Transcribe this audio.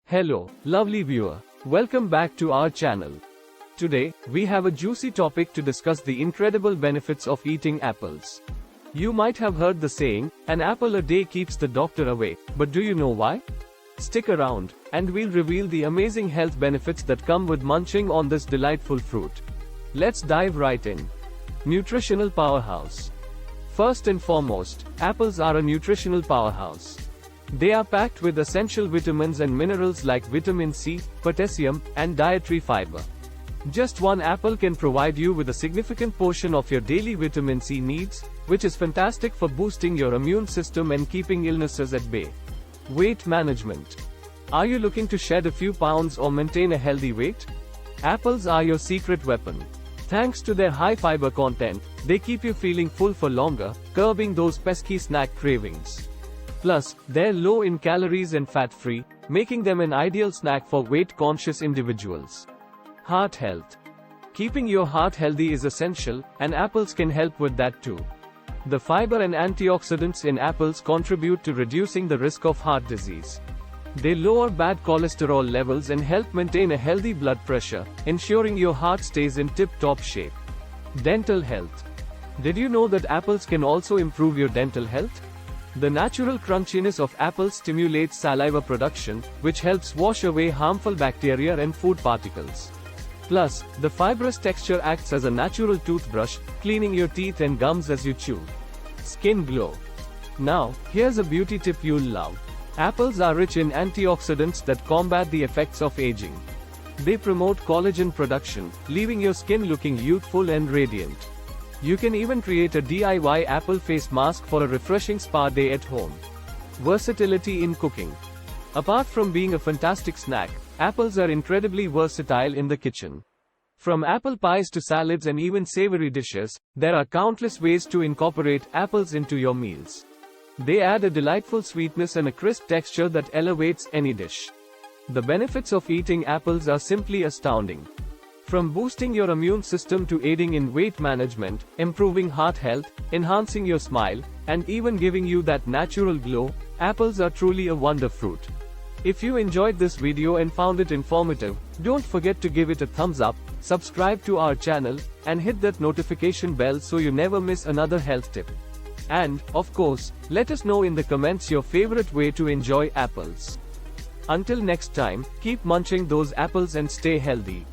Hello, lovely viewer. Welcome back to our channel. Today, we have a juicy topic to discuss: the incredible benefits of eating apples. You might have heard the saying, an apple a day keeps the doctor away, but do you know why? Stick around, and we'll reveal the amazing health benefits that come with munching on this delightful fruit. Let's dive right in. Nutritional powerhouse. First and foremost, apples are a nutritional powerhouse. They are packed with essential vitamins and minerals like vitamin C, potassium, and dietary fiber. Just one apple can provide you with a significant portion of your daily vitamin C needs, which is fantastic for boosting your immune system and keeping illnesses at bay. Weight management. Are you looking to shed a few pounds or maintain a healthy weight? Apples are your secret weapon. Thanks to their high fiber content, they keep you feeling full for longer, curbing those pesky snack cravings. Plus, they're low in calories and fat-free, making them an ideal snack for weight-conscious individuals. Heart health. Keeping your heart healthy is essential, and apples can help with that too. The fiber and antioxidants in apples contribute to reducing the risk of heart disease. They lower bad cholesterol levels and help maintain a healthy blood pressure, ensuring your heart stays in tip-top shape. Dental health. Did you know that apples can also improve your dental health? The natural crunchiness of apples stimulates saliva production, which helps wash away harmful bacteria and food particles. Plus, the fibrous texture acts as a natural toothbrush, cleaning your teeth and gums as you chew. Skin glow. Now, here's a beauty tip you'll love. Apples are rich in antioxidants that combat the effects of aging. They promote collagen production, leaving your skin looking youthful and radiant. You can even create a DIY apple face mask for a refreshing spa day at home. Versatility in cooking. Apart from being a fantastic snack, apples are incredibly versatile in the kitchen. From apple pies to salads and even savory dishes, there are countless ways to incorporate apples into your meals. They add a delightful sweetness and a crisp texture that elevates any dish. The benefits of eating apples are simply astounding. From boosting your immune system to aiding in weight management, improving heart health, enhancing your smile, and even giving you that natural glow, apples are truly a wonder fruit. If you enjoyed this video and found it informative, don't forget to give it a thumbs up, subscribe to our channel, and hit that notification bell so you never miss another health tip. And, of course, let us know in the comments your favorite way to enjoy apples. Until next time, keep munching those apples and stay healthy.